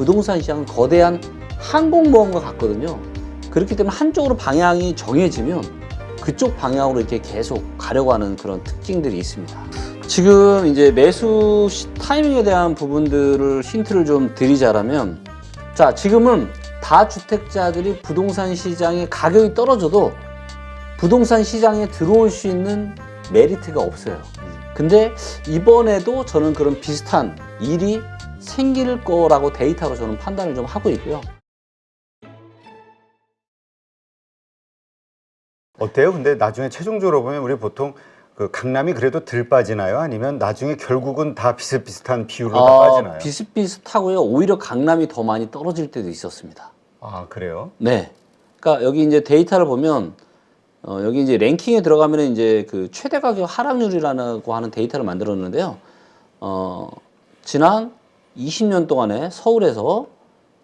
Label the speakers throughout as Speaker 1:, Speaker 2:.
Speaker 1: 부동산 시장은 거대한 항공모험과 같거든요. 그렇기 때문에 한쪽으로 방향이 정해지면 그쪽 방향으로 이렇게 계속 가려고 하는 그런 특징들이 있습니다. 지금 이제 매수 타이밍에 대한 부분들을 힌트를 좀 드리자면, 자, 지금은 다주택자들이 부동산 시장에 가격이 떨어져도 부동산 시장에 들어올 수 있는 메리트가 없어요. 근데 이번에도 저는 그런 비슷한 일이 생길 거라고 데이터로 저는 판단을 좀 하고 있고요.
Speaker 2: 어때요? 근데 나중에 최종적으로 보면 우리 보통 그 강남이 그래도 덜 빠지나요? 아니면 나중에 결국은 다 비슷비슷한 비율로 다 빠지나요?
Speaker 1: 비슷비슷하고요. 오히려 강남이 더 많이 떨어질 때도 있었습니다.
Speaker 2: 아, 그래요?
Speaker 1: 네. 그러니까 여기 이제 데이터를 보면 여기 이제 랭킹에 들어가면 이제 그 최대 가격 하락률이라고 하는 데이터를 만들었는데요. 지난 20년 동안에 서울에서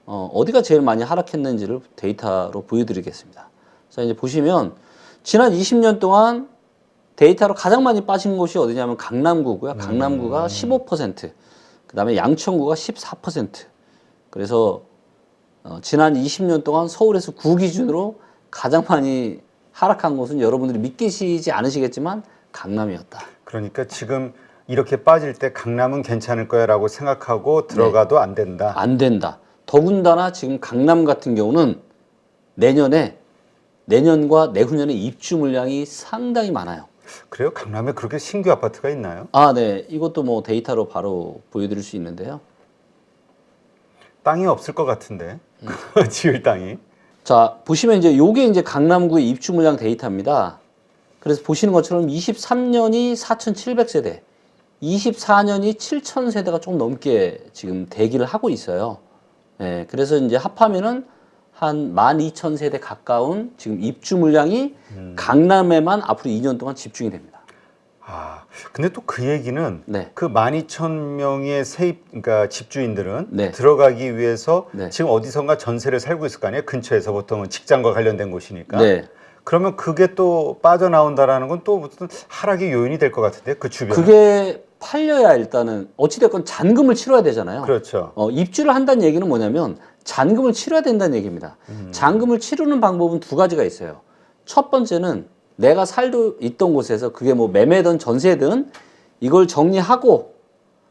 Speaker 1: 어디가 제일 많이 하락했는지를 데이터로 보여드리겠습니다. 자, 이제 보시면 지난 20년 동안 데이터로 가장 많이 빠진 곳이 어디냐면 강남구고요. 강남구가 15%, 그 다음에 양천구가 14%. 그래서 지난 20년 동안 서울에서 구 기준으로 가장 많이 하락한 곳은 여러분들이 믿기시지 않으시겠지만 강남이었다.
Speaker 2: 그러니까 지금 이렇게 빠질 때 강남은 괜찮을 거야 라고 생각하고 들어가도 안 된다.
Speaker 1: 안 된다. 더군다나 지금 강남 같은 경우는 내년과 내후년에 입주 물량이 상당히 많아요.
Speaker 2: 그래요? 강남에 그렇게 신규 아파트가 있나요?
Speaker 1: 아, 네. 이것도 뭐 데이터로 바로 보여드릴 수 있는데요.
Speaker 2: 땅이 없을 것 같은데. 지을 땅이.
Speaker 1: 자, 보시면 이제 요게 이제 강남구의 입주 물량 데이터입니다. 그래서 보시는 것처럼 23년이 4,700세대, 24년이 7,000세대가 조금 넘게 지금 대기를 하고 있어요. 네, 그래서 이제 합하면은 한 12,000세대 가까운 지금 입주 물량이 강남에만 앞으로 2년 동안 집중이 됩니다.
Speaker 2: 아, 근데 또 그 얘기는
Speaker 1: 네.
Speaker 2: 그 12,000명의 그러니까 집주인들은
Speaker 1: 네.
Speaker 2: 들어가기 위해서
Speaker 1: 네.
Speaker 2: 지금 어디선가 전세를 살고 있을 거 아니에요? 근처에서 보통은 직장과 관련된 곳이니까.
Speaker 1: 네.
Speaker 2: 그러면 그게 또 빠져나온다라는 건 또 무슨 하락의 요인이 될 것 같은데 그 주변에.
Speaker 1: 그게 팔려야 일단은 어찌됐건 잔금을 치러야 되잖아요.
Speaker 2: 그렇죠.
Speaker 1: 입주를 한다는 얘기는 뭐냐면 잔금을 치러야 된다는 얘기입니다. 잔금을 치르는 방법은 두 가지가 있어요. 첫 번째는 내가 살고 있던 곳에서 그게 뭐 매매든 전세든 이걸 정리하고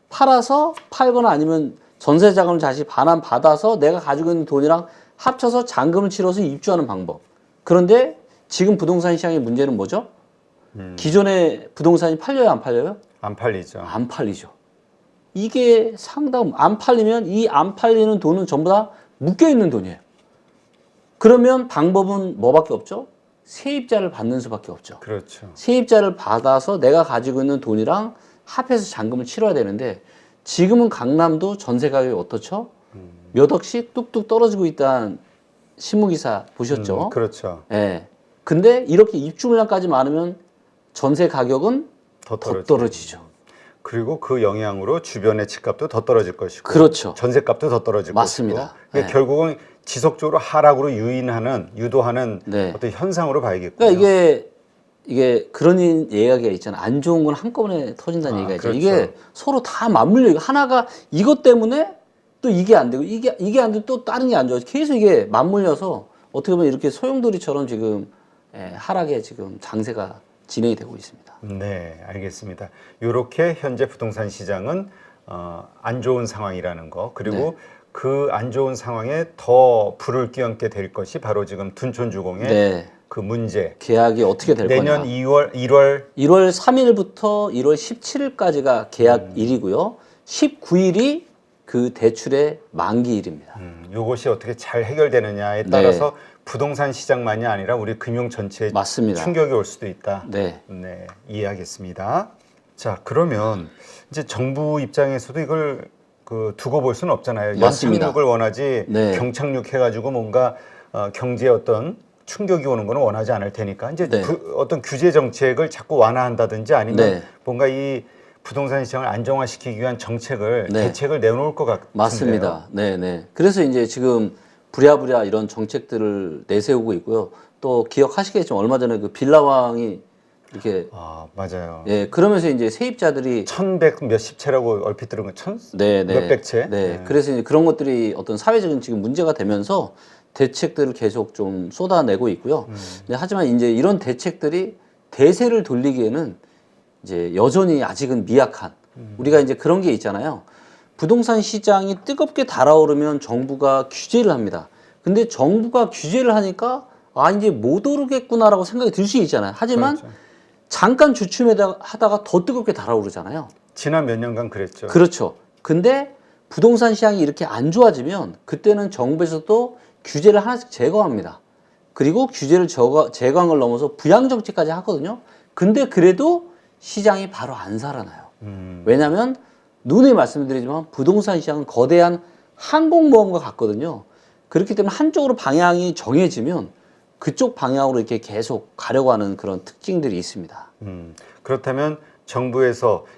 Speaker 1: 팔거나 아니면 전세 자금을 다시 반환 받아서 내가 가지고 있는 돈이랑 합쳐서 잔금을 치러서 입주하는 방법. 그런데 지금 부동산 시장의 문제는 뭐죠? 기존의 부동산이 팔려요, 안 팔려요?
Speaker 2: 안 팔리죠.
Speaker 1: 안 팔리죠. 이게 안 팔리면 이 안 팔리는 돈은 전부 다 묶여 있는 돈이에요. 그러면 방법은 뭐밖에 없죠? 세입자를 받는 수밖에 없죠.
Speaker 2: 그렇죠.
Speaker 1: 세입자를 받아서 내가 가지고 있는 돈이랑 합해서 잔금을 치러야 되는데 지금은 강남도 전세 가격이 어떻죠? 몇 억씩 뚝뚝 떨어지고 있다는 신문기사 보셨죠?
Speaker 2: 그렇죠.
Speaker 1: 예. 근데 이렇게 입주 물량까지 많으면 전세 가격은 더 떨어지죠.
Speaker 2: 그리고 그 영향으로 주변의 집값도 더 떨어질 것이고,
Speaker 1: 그렇죠.
Speaker 2: 전세값도 더 떨어질
Speaker 1: 맞습니다.
Speaker 2: 것이고, 그러니까
Speaker 1: 네.
Speaker 2: 결국은 지속적으로 하락으로 유도하는
Speaker 1: 네.
Speaker 2: 어떤 현상으로 봐야겠고요.
Speaker 1: 그러니까 이게 그런 이야기가 있잖아요. 안 좋은 건 한꺼번에 터진다는 얘기가 있죠.
Speaker 2: 그렇죠.
Speaker 1: 이게 서로 다 맞물려. 하나가 이것 때문에 또 이게 안 되고 이게 안 되고 또 다른 게 안 좋아. 계속 이게 맞물려서 어떻게 보면 이렇게 소용돌이처럼 지금 하락에 지금 장세가 진행이 되고 있습니다.
Speaker 2: 네, 알겠습니다. 이렇게 현재 부동산 시장은 안 좋은 상황이라는 거, 그리고
Speaker 1: 네.
Speaker 2: 그 안 좋은 상황에 더 불을 끼얹게 될 것이 바로 지금 둔촌주공의
Speaker 1: 네.
Speaker 2: 그 문제.
Speaker 1: 계약이 어떻게 될
Speaker 2: 내년
Speaker 1: 거냐.
Speaker 2: 1월
Speaker 1: 1월 3일부터 1월 17일까지가 계약일이고요. 19일이 그 대출의 만기일입니다.
Speaker 2: 요것이 어떻게 잘 해결되느냐에 따라서 부동산 시장만이 아니라 우리 금융 전체에
Speaker 1: 맞습니다.
Speaker 2: 충격이 올 수도 있다.
Speaker 1: 네.
Speaker 2: 네, 이해하겠습니다. 자, 그러면 이제 정부 입장에서도 이걸 두고 볼 수는 없잖아요.
Speaker 1: 맞습니다.
Speaker 2: 연착륙을 원하지
Speaker 1: 네.
Speaker 2: 경착륙 해가지고 뭔가 경제에 어떤 충격이 오는 거는 원하지 않을 테니까 이제
Speaker 1: 네.
Speaker 2: 어떤 규제 정책을 자꾸 완화한다든지 아니면
Speaker 1: 네.
Speaker 2: 뭔가 이 부동산 시장을 안정화시키기 위한 정책을
Speaker 1: 네.
Speaker 2: 대책을 내놓을 것 같은데요.
Speaker 1: 맞습니다. 네네. 그래서 이제 지금 부랴부랴 이런 정책들을 내세우고 있고요. 또 기억하시겠지만 얼마 전에 그 빌라왕이 이렇게
Speaker 2: 맞아요.
Speaker 1: 예, 그러면서 이제 세입자들이
Speaker 2: 1100 몇십 채라고 얼핏 들은 거 몇백 채?
Speaker 1: 네. 그래서 이제 그런 것들이 어떤 사회적인 지금 문제가 되면서 대책들을 계속 좀 쏟아내고 있고요. 네, 하지만 이제 이런 대책들이 대세를 돌리기에는 이제 여전히 아직은 미약한 우리가 이제 그런 게 있잖아요. 부동산 시장이 뜨겁게 달아오르면 정부가 규제를 합니다. 근데 정부가 규제를 하니까 이제 못 오르겠구나라고 생각이 들 수 있잖아요. 하지만
Speaker 2: 그렇죠.
Speaker 1: 잠깐 주춤하다가 더 뜨겁게 달아오르잖아요.
Speaker 2: 지난 몇 년간 그랬죠.
Speaker 1: 그렇죠. 근데 부동산 시장이 이렇게 안 좋아지면 정부에서도 규제를 하나씩 제거합니다. 그리고 규제를 제거한 걸 넘어서 부양정책까지 하거든요. 근데 그래도 시장이 바로 안 살아나요. 왜냐하면 누누이 말씀드리지만 부동산 시장은 거대한 항공모험과 같거든요. 그렇기 때문에 한쪽으로 방향이 정해지면 그쪽 방향으로 이렇게 계속 가려고 하는 그런 특징들이 있습니다.
Speaker 2: 그렇다면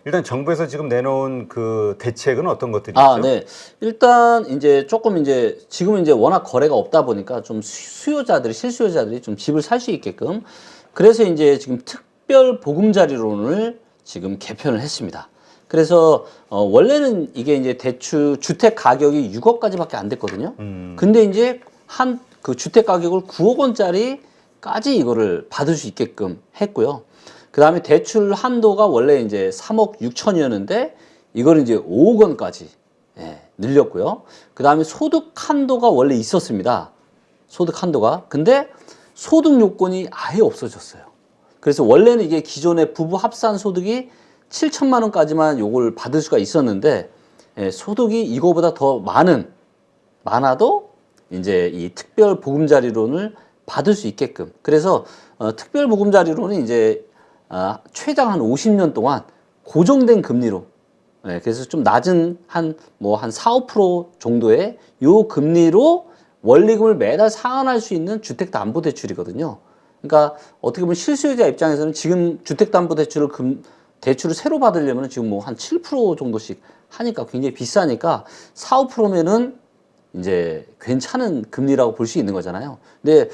Speaker 2: 일단 정부에서 지금 내놓은 그 대책은 어떤 것들이죠?
Speaker 1: 네. 일단 이제 조금 이제 지금은 이제 워낙 거래가 없다 보니까 좀 실수요자들이 좀 집을 살 수 있게끔 그래서 이제 지금 특별 보금자리론을 지금 개편을 했습니다. 그래서 원래는 이게 이제 주택 가격이 6억까지밖에 안 됐거든요. 근데 이제 그 주택 가격을 9억 원짜리까지 이거를 받을 수 있게끔 했고요. 그 다음에 대출 한도가 원래 이제 3억 6천이었는데 이걸 이제 5억 원까지 늘렸고요. 그 다음에 소득 한도가 원래 있었습니다. 소득 한도가. 근데 소득 요건이 아예 없어졌어요. 그래서 원래는 이게 기존의 부부 합산 소득이 7천만 원까지만 요걸 받을 수가 있었는데 소득이 이거보다 더 많아도 이제 이 특별 보금자리론을 받을 수 있게끔. 그래서 특별 보금자리론은 이제 최장 한 50년 동안 고정된 금리로 그래서 좀 낮은 한 4, 5% 정도의 요 금리로 원리금을 매달 상환할 수 있는 주택담보대출이거든요. 그러니까 어떻게 보면 실수요자 입장에서는 지금 대출을 새로 받으려면 지금 한 7% 정도씩 하니까 굉장히 비싸니까 4, 5%면은 이제 괜찮은 금리라고 볼 수 있는 거잖아요. 근데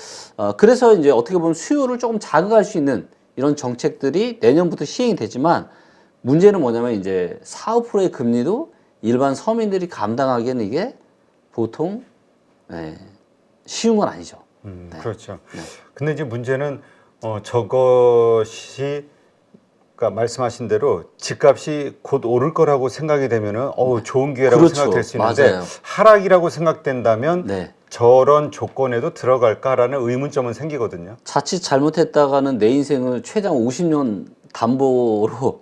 Speaker 1: 그래서 이제 어떻게 보면 수요를 조금 자극할 수 있는 이런 정책들이 내년부터 시행이 되지만 문제는 뭐냐면 이제 4, 5%의 금리도 일반 서민들이 감당하기에는 이게 보통 쉬운 건 아니죠.
Speaker 2: 그렇죠. 근데 이제 문제는 저것이 그러니까 말씀하신 대로 집값이 곧 오를 거라고 생각이 되면은 좋은 기회라고
Speaker 1: 그렇죠.
Speaker 2: 생각될 수 있는데
Speaker 1: 맞아요.
Speaker 2: 하락이라고 생각된다면 저런 조건에도 들어갈까라는 의문점은 생기거든요.
Speaker 1: 자칫 잘못했다가는 내 인생을 최장 50년 담보로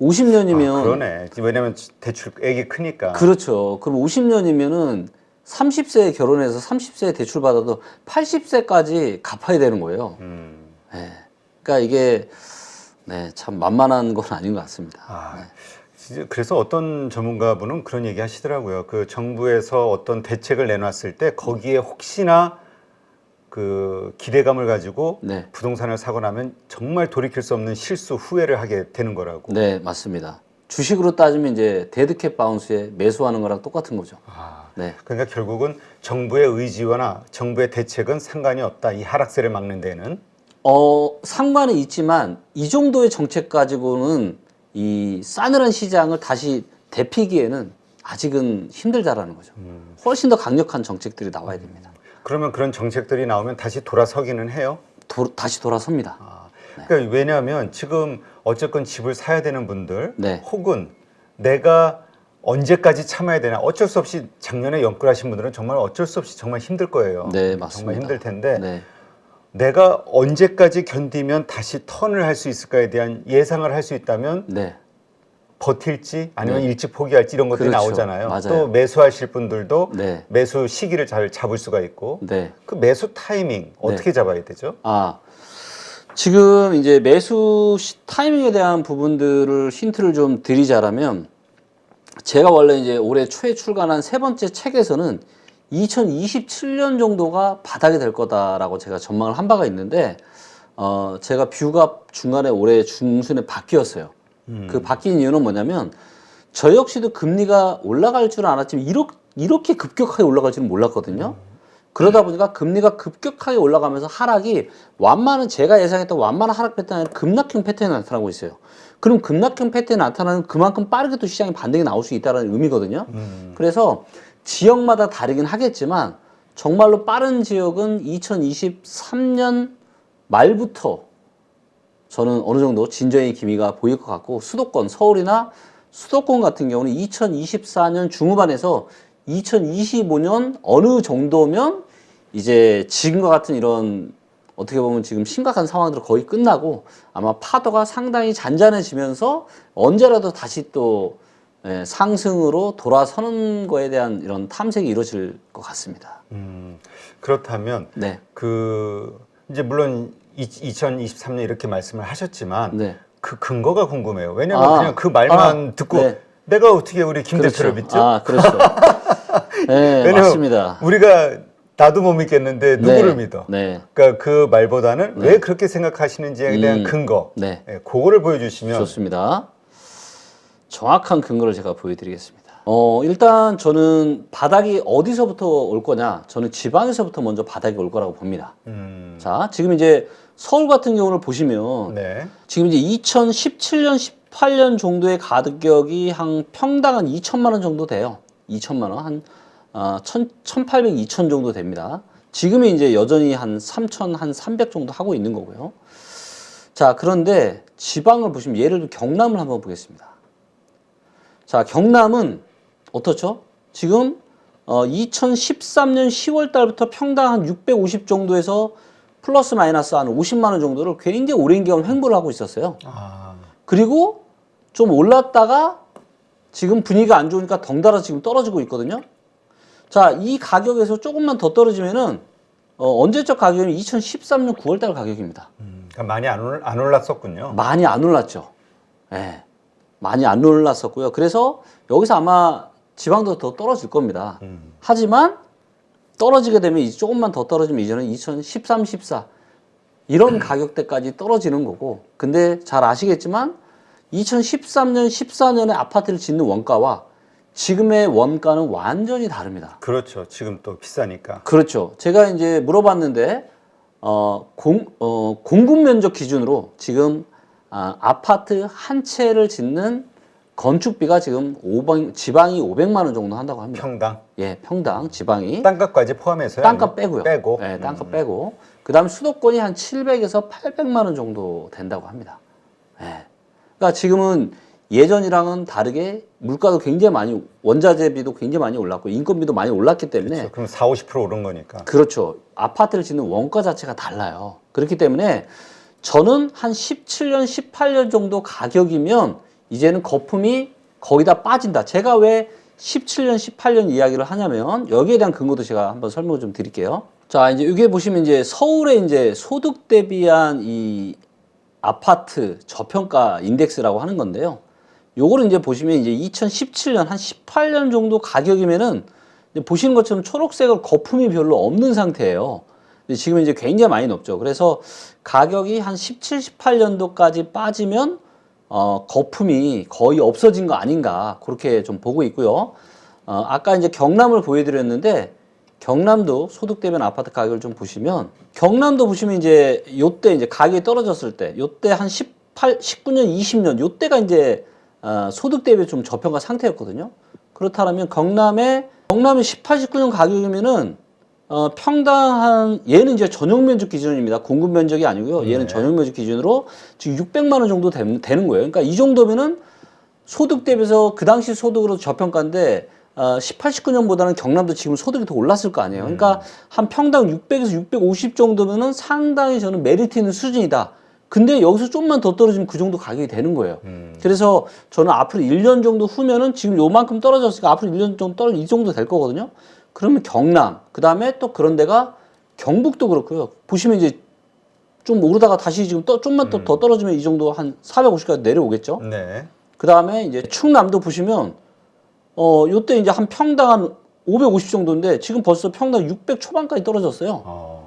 Speaker 1: 50년이면
Speaker 2: 그러네. 왜냐면 대출액이 크니까.
Speaker 1: 그렇죠. 그럼 50년이면은 30세에 결혼해서 30세에 대출 받아도 80세까지 갚아야 되는 거예요. 그러니까 이게 참 만만한 건 아닌 것 같습니다.
Speaker 2: 그래서 어떤 전문가분은 그런 얘기 하시더라고요. 그 정부에서 어떤 대책을 내놨을 때 거기에 혹시나 그 기대감을 가지고 부동산을 사고 나면 정말 돌이킬 수 없는 실수 후회를 하게 되는 거라고.
Speaker 1: 네, 맞습니다. 주식으로 따지면 이제 데드캣 바운스에 매수하는 거랑 똑같은 거죠.
Speaker 2: 그러니까 결국은 정부의 의지와 정부의 대책은 상관이 없다. 이 하락세를 막는 데는.
Speaker 1: 상관은 있지만 이 정도의 정책 가지고는 이 싸늘한 시장을 다시 되피기에는 아직은 힘들다라는 거죠. 훨씬 더 강력한 정책들이 나와야 됩니다.
Speaker 2: 그러면 그런 정책들이 나오면 다시 돌아서기는 해요?
Speaker 1: 다시 돌아섭니다.
Speaker 2: 그러니까 왜냐하면 지금 어쨌건 집을 사야 되는 분들 혹은 내가 언제까지 참아야 되나 어쩔 수 없이 작년에 연끌하신 분들은 정말 어쩔 수 없이 정말 힘들 거예요.
Speaker 1: 네, 맞습니다.
Speaker 2: 정말 힘들 텐데 내가 언제까지 견디면 다시 턴을 할 수 있을까에 대한 예상을 할 수 있다면 버틸지 아니면 일찍 포기할지 이런 것들이 나오잖아요.
Speaker 1: 맞아요.
Speaker 2: 또 매수하실 분들도 매수 시기를 잘 잡을 수가 있고 그 매수 타이밍 어떻게 잡아야 되죠?
Speaker 1: 지금 이제 매수 타이밍에 대한 부분들을 힌트를 좀 드리자라면 제가 원래 이제 올해 초에 출간한 세 번째 책에서는 2027년 정도가 바닥이 될 거다라고 제가 전망을 한 바가 있는데 제가 뷰가 중간에 올해 중순에 바뀌었어요. 그 바뀐 이유는 뭐냐면 저 역시도 금리가 올라갈 줄은 알았지만 이렇게 급격하게 올라갈 줄은 몰랐거든요. 그러다 보니까 금리가 급격하게 올라가면서 하락이 제가 예상했던 완만한 하락 패턴이 아니라 급락형 패턴이 나타나고 있어요. 그럼 급락형 패턴이 나타나는 그만큼 빠르게 또 시장이 반등이 나올 수 있다는 의미거든요. 그래서 지역마다 다르긴 하겠지만 정말로 빠른 지역은 2023년 말부터 저는 어느 정도 진정의 기미가 보일 것 같고, 수도권, 서울이나 수도권 같은 경우는 2024년 중후반에서 2025년 어느 정도면 이제 지금과 같은 이런 어떻게 보면 지금 심각한 상황들은 거의 끝나고 아마 파도가 상당히 잔잔해지면서 언제라도 다시 또 상승으로 돌아서는 거에 대한 이런 탐색이 이루어질 것 같습니다.
Speaker 2: 그렇다면
Speaker 1: 네.
Speaker 2: 이제 물론 2023년 이렇게 말씀을 하셨지만
Speaker 1: 네.
Speaker 2: 그 근거가 궁금해요. 왜냐하면 그냥 그 말만 듣고
Speaker 1: 네.
Speaker 2: 내가 어떻게 우리 김 대표를 믿죠?
Speaker 1: 그렇죠. 네, 맞습니다.
Speaker 2: 우리가 나도 못 믿겠는데 누구를 믿어?
Speaker 1: 네.
Speaker 2: 그러니까 그 말보다는 왜 그렇게 생각하시는지에 대한 근거,
Speaker 1: 네.
Speaker 2: 그거를 보여주시면
Speaker 1: 좋습니다. 정확한 근거를 제가 보여드리겠습니다. 일단 저는 바닥이 어디서부터 올 거냐? 저는 지방에서부터 먼저 바닥이 올 거라고 봅니다. 자, 지금 이제 서울 같은 경우를 보시면
Speaker 2: 네.
Speaker 1: 지금 이제 2017년, 18년 정도의 가격이 한 평당 한 2천만 원 정도 돼요. 2천만 원, 한 1,800, 2천 정도 됩니다. 지금이 이제 여전히 한 3천, 한 300 정도 하고 있는 거고요. 자, 그런데 지방을 보시면 예를 들어 경남을 한번 보겠습니다. 자, 경남은 어떻죠? 지금 2013년 10월 달부터 평당 한 650 정도에서 플러스 마이너스 한 50만 원 정도를 굉장히 오랜 기간 횡보를 하고 있었어요. 그리고 좀 올랐다가 지금 분위기가 안 좋으니까 덩달아 지금 떨어지고 있거든요. 자, 이 가격에서 조금만 더 떨어지면은 언제적 가격은 2013년 9월 달 가격입니다.
Speaker 2: 그러니까 많이 안 올랐었군요.
Speaker 1: 많이 안 올랐죠. 예. 많이 안 올랐었고요. 그래서 여기서 아마 지방도 더 떨어질 겁니다. 하지만 떨어지게 되면 이제 조금만 더 떨어지면 이제는 2013, 14 이런 가격대까지 떨어지는 거고, 근데 잘 아시겠지만 2013년, 14년에 아파트를 짓는 원가와 지금의 원가는 완전히 다릅니다.
Speaker 2: 그렇죠. 지금 또 비싸니까.
Speaker 1: 그렇죠. 제가 이제 물어봤는데 공급 면적 기준으로 지금 아파트 한 채를 짓는 건축비가 지금 지방이 500만 원 정도 한다고 합니다.
Speaker 2: 평당?
Speaker 1: 예, 평당 지방이.
Speaker 2: 땅값까지 포함해서요?
Speaker 1: 땅값 빼고요.
Speaker 2: 빼고.
Speaker 1: 네, 땅값 빼고. 그다음 수도권이 한 700에서 800만 원 정도 된다고 합니다. 예. 그러니까 지금은 예전이랑은 다르게 물가도 굉장히 많이, 원자재비도 굉장히 많이 올랐고 인건비도 많이 올랐기 때문에.
Speaker 2: 그렇죠. 그럼 40~50% 오른 거니까.
Speaker 1: 그렇죠. 아파트를 짓는 원가 자체가 달라요. 그렇기 때문에 저는 한 17년, 18년 정도 가격이면 이제는 거품이 거의 다 빠진다. 제가 왜 17년, 18년 이야기를 하냐면 여기에 대한 근거도 제가 한번 설명을 좀 드릴게요. 자, 이제 여기에 보시면 이제 서울의 이제 소득 대비한 이 아파트 저평가 인덱스라고 하는 건데요. 요거를 이제 보시면 이제 2017년 한 18년 정도 가격이면은 이제 보시는 것처럼 초록색을 거품이 별로 없는 상태예요. 근데 지금 이제 굉장히 많이 높죠. 그래서 가격이 한 17, 18년도까지 빠지면 거품이 거의 없어진 거 아닌가 그렇게 좀 보고 있고요. 아까 이제 경남을 보여드렸는데 경남도 소득 대비한 아파트 가격을 좀 보시면 경남도 보시면 이제 요때 이제 가격이 떨어졌을 때 요때 한 19년, 20년 요때가 이제 소득 대비 좀 저평가 상태였거든요. 그렇다면 경남의 18, 19년 가격이면은 평당 한 얘는 이제 전용 면적 기준입니다. 공급 면적이 아니고요. 얘는 전용 면적 기준으로 지금 600만 원 정도 되는 거예요. 그러니까 이 정도면은 소득 대비해서 그 당시 소득으로 저평가인데 18, 19년보다는 경남도 지금 소득이 더 올랐을 거 아니에요. 그러니까 한 평당 600에서 650 정도면은 상당히 저는 메리트 있는 수준이다. 근데 여기서 좀만 더 떨어지면 그 정도 가격이 되는 거예요. 그래서 저는 앞으로 1년 정도 후면은 지금 요만큼 떨어졌으니까 앞으로 1년 정도 떨어지면 이 정도 될 거거든요. 그러면 경남, 그 다음에 또 그런 데가 경북도 그렇고요. 보시면 이제 좀 오르다가 다시 지금 좀만 더 떨어지면 이 정도 한 450까지 내려오겠죠.
Speaker 2: 네.
Speaker 1: 그 다음에 이제 충남도 보시면 요때 이제 한 평당 한 550 정도인데 지금 벌써 평당 600 초반까지 떨어졌어요.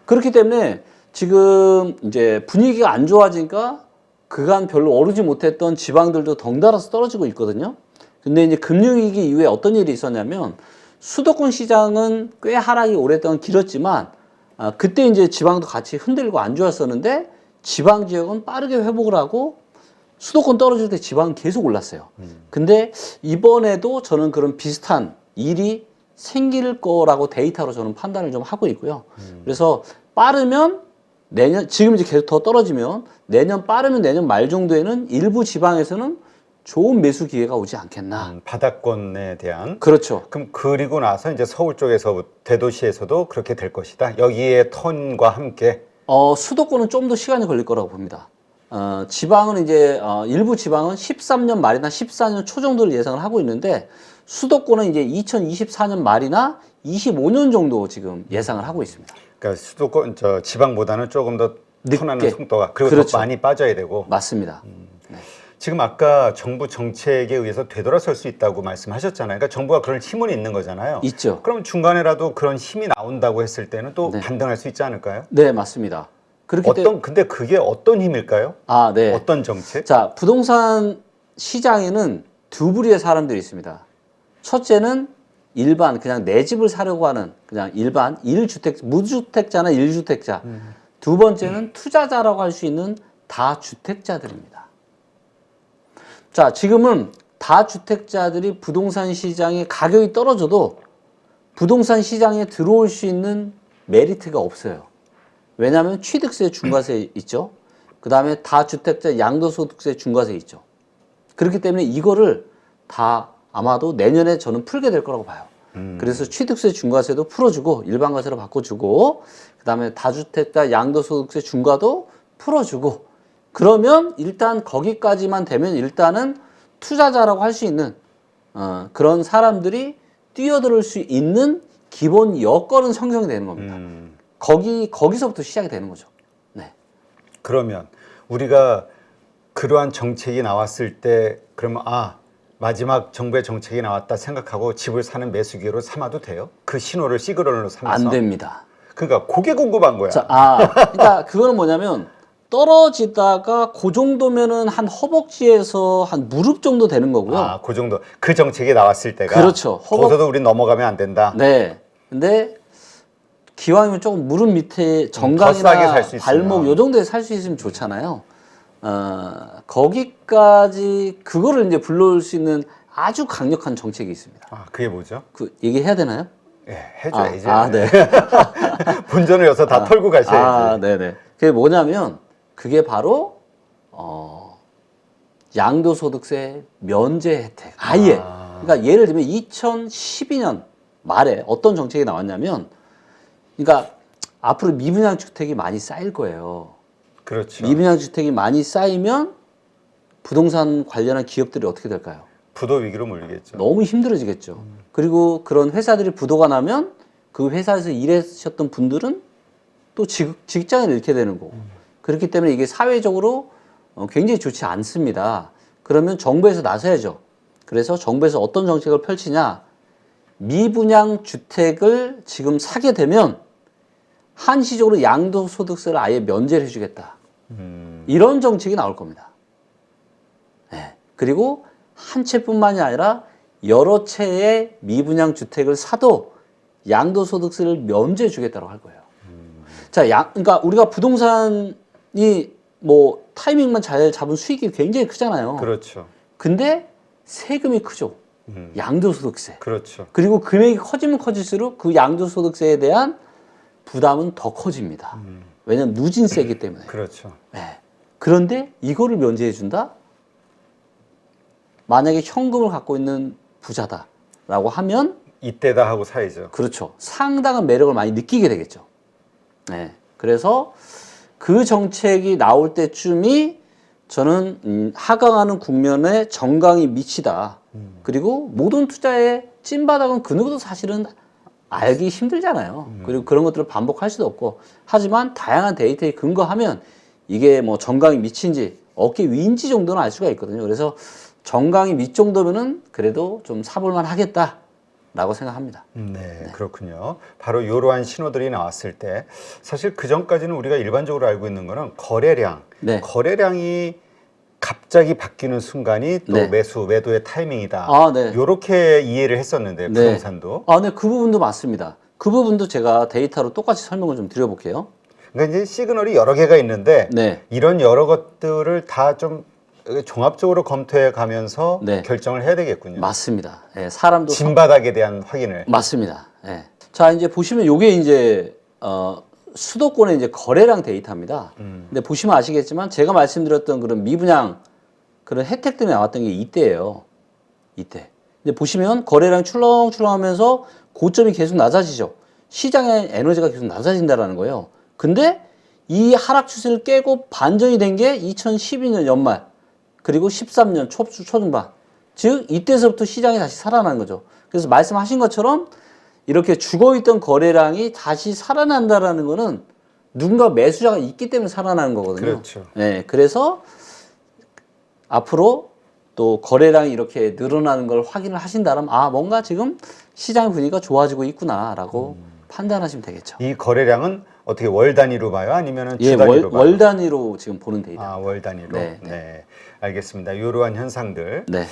Speaker 1: 그렇기 때문에 지금 이제 분위기가 안 좋아지니까 그간 별로 오르지 못했던 지방들도 덩달아서 떨어지고 있거든요. 근데 이제 금융위기 이후에 어떤 일이 있었냐면 수도권 시장은 꽤 하락이 오랫동안 길었지만 그때 이제 지방도 같이 흔들고 안 좋았었는데 지방 지역은 빠르게 회복을 하고 수도권 떨어질 때 지방은 계속 올랐어요. 근데 이번에도 저는 그런 비슷한 일이 생길 거라고 데이터로 저는 판단을 좀 하고 있고요. 그래서 빠르면 내년, 지금 이제 계속 더 떨어지면 빠르면 내년 말 정도에는 일부 지방에서는 좋은 매수 기회가 오지 않겠나.
Speaker 2: 바닥권에 대한.
Speaker 1: 그렇죠.
Speaker 2: 그럼 그리고 나서 이제 서울 쪽에서 대도시에서도 그렇게 될 것이다. 여기에 턴과 함께.
Speaker 1: 수도권은 좀 더 시간이 걸릴 거라고 봅니다. 지방은 이제 일부 지방은 13년 말이나 14년 초 정도를 예상을 하고 있는데 수도권은 이제 2024년 말이나 25년 정도 지금 예상을 하고 있습니다.
Speaker 2: 그러니까 수도권 지방보다는 조금 더 턴하는 속도가 그리고
Speaker 1: 그렇죠.
Speaker 2: 더 많이 빠져야 되고.
Speaker 1: 맞습니다. 네.
Speaker 2: 지금 아까 정부 정책에 의해서 되돌아설 수 있다고 말씀하셨잖아요. 그러니까 정부가 그런 힘은 있는 거잖아요.
Speaker 1: 있죠.
Speaker 2: 그럼 중간에라도 그런 힘이 나온다고 했을 때는 또
Speaker 1: 네.
Speaker 2: 반등할 수 있지 않을까요?
Speaker 1: 네, 맞습니다.
Speaker 2: 근데 그게 어떤 힘일까요?
Speaker 1: 네.
Speaker 2: 어떤 정책?
Speaker 1: 자, 부동산 시장에는 두 부류의 사람들이 있습니다. 첫째는 일반 그냥 내 집을 사려고 하는 그냥 일반 무주택자나 1주택자. 두 번째는 투자자라고 할 수 있는 다주택자들입니다. 자, 지금은 다주택자들이 부동산 시장에 가격이 떨어져도 부동산 시장에 들어올 수 있는 메리트가 없어요. 왜냐하면 취득세 중과세 있죠. 그 다음에 다주택자 양도소득세 중과세 있죠. 그렇기 때문에 이거를 다 아마도 내년에 저는 풀게 될 거라고 봐요. 그래서 취득세 중과세도 풀어주고 일반과세로 바꿔주고 그 다음에 다주택자 양도소득세 중과도 풀어주고 그러면 일단 거기까지만 되면 일단은 투자자라고 할 수 있는 그런 사람들이 뛰어들 수 있는 기본 여건은 형성이 되는 겁니다. 거기서부터 시작이 되는 거죠. 네.
Speaker 2: 그러면 우리가 그러한 정책이 나왔을 때 그러면 마지막 정부의 정책이 나왔다 생각하고 집을 사는 매수기로 삼아도 돼요? 그 신호를 시그널로 삼아서?
Speaker 1: 안 됩니다.
Speaker 2: 그러니까 그게 궁금한 거야.
Speaker 1: 자, 그러니까 그거는 뭐냐면 떨어지다가 그 정도면은 한 허벅지에서 한 무릎 정도 되는 거고요.
Speaker 2: 그 정도. 그 정책이 나왔을 때가.
Speaker 1: 그렇죠.
Speaker 2: 거기서도 우린 넘어가면 안 된다.
Speaker 1: 네. 근데 기왕이면 조금 무릎 밑에 정강이나 발목 요 정도에 살 수 있으면 좋잖아요. 거기까지 그거를 이제 불러올 수 있는 아주 강력한 정책이 있습니다.
Speaker 2: 그게 뭐죠?
Speaker 1: 그 얘기해야 되나요?
Speaker 2: 예, 해줘야지.
Speaker 1: 네.
Speaker 2: 본전을 여기서 다 털고 가셔야지.
Speaker 1: 네네. 그게 뭐냐면 그게 바로 양도소득세 면제 혜택. 그러니까 예를 들면 2012년 말에 어떤 정책이 나왔냐면, 그러니까 앞으로 미분양 주택이 많이 쌓일 거예요.
Speaker 2: 그렇죠.
Speaker 1: 미분양 주택이 많이 쌓이면 부동산 관련한 기업들이 어떻게 될까요?
Speaker 2: 부도 위기로 몰리겠죠.
Speaker 1: 너무 힘들어지겠죠. 그리고 그런 회사들이 부도가 나면 그 회사에서 일하셨던 분들은 또 직장을 잃게 되는 거고. 그렇기 때문에 이게 사회적으로 굉장히 좋지 않습니다. 그러면 정부에서 나서야죠. 그래서 정부에서 어떤 정책을 펼치냐. 미분양 주택을 지금 사게 되면 한시적으로 양도소득세를 아예 면제를 해주겠다. 이런 정책이 나올 겁니다. 네. 그리고 한 채뿐만이 아니라 여러 채의 미분양 주택을 사도 양도소득세를 면제해 주겠다고 할 거예요. 자, 그러니까 우리가 부동산이 뭐 타이밍만 잘 잡은 수익이 굉장히 크잖아요.
Speaker 2: 그렇죠.
Speaker 1: 근데 세금이 크죠. 양도소득세.
Speaker 2: 그렇죠.
Speaker 1: 그리고 금액이 커지면 커질수록 그 양도소득세에 대한 부담은 더 커집니다. 왜냐하면 누진세이기 때문에.
Speaker 2: 그렇죠.
Speaker 1: 네. 그런데 이거를 면제해 준다? 만약에 현금을 갖고 있는 부자다라고 하면
Speaker 2: 이때다 하고 사야죠.
Speaker 1: 그렇죠. 상당한 매력을 많이 느끼게 되겠죠. 네. 그래서 그 정책이 나올 때쯤이 저는 하강하는 국면에 정강이 미치다. 그리고 모든 투자의 찐바닥은 그 누구도 사실은 알기 힘들잖아요. 그리고 그런 것들을 반복할 수도 없고. 하지만 다양한 데이터에 근거하면 이게 뭐 정강이 미친지 어깨 위인지 정도는 알 수가 있거든요. 그래서 정강이 밑 정도면은 그래도 좀 사볼만 하겠다라고 생각합니다.
Speaker 2: 네, 그렇군요. 바로 이러한 신호들이 나왔을 때 사실 그 전까지는 우리가 일반적으로 알고 있는 거는 거래량이 갑자기 바뀌는 순간이 또
Speaker 1: 네.
Speaker 2: 매도의 타이밍이다.
Speaker 1: 아, 네.
Speaker 2: 이렇게 이해를 했었는데
Speaker 1: 네.
Speaker 2: 부동산도.
Speaker 1: 아, 네, 그 부분도 맞습니다. 그 부분도 제가 데이터로 똑같이 설명을 좀 드려볼게요.
Speaker 2: 그러니까 이제 시그널이 여러 개가 있는데
Speaker 1: 네.
Speaker 2: 이런 여러 것들을 다 좀 종합적으로 검토해 가면서
Speaker 1: 네.
Speaker 2: 결정을 해야 되겠군요.
Speaker 1: 맞습니다. 예, 사람도
Speaker 2: 진바닥에 대한 확인을.
Speaker 1: 맞습니다. 예. 자, 이제 보시면 요게 이제 수도권의 이제 거래량 데이터입니다. 근데 보시면 아시겠지만 제가 말씀드렸던 그런 미분양 그런 혜택들이 나왔던 게 이때예요. 이때. 근데 보시면 거래량 출렁출렁하면서 고점이 계속 낮아지죠. 시장의 에너지가 계속 낮아진다라는 거예요. 근데 이 하락 추세를 깨고 반전이 된 게 2012년 연말 그리고 13년 초중반. 즉 이때서부터 시장이 다시 살아나는 거죠. 그래서 말씀하신 것처럼 이렇게 죽어있던 거래량이 다시 살아난다라는 거는 누군가 매수자가 있기 때문에 살아나는 거거든요.
Speaker 2: 그렇죠.
Speaker 1: 네, 그래서 앞으로 또 거래량이 이렇게 늘어나는 걸 확인을 하신다면 아 뭔가 지금 시장의 분위기가 좋아지고 있구나라고 판단하시면 되겠죠.
Speaker 2: 이 거래량은 어떻게 월 단위로 봐요? 아니면은 주
Speaker 1: 예,
Speaker 2: 단위로 봐요?
Speaker 1: 월 단위로 지금 보는 데이터.
Speaker 2: 월 단위로.
Speaker 1: 네,
Speaker 2: 네. 알겠습니다. 이러한 현상들.
Speaker 1: 네.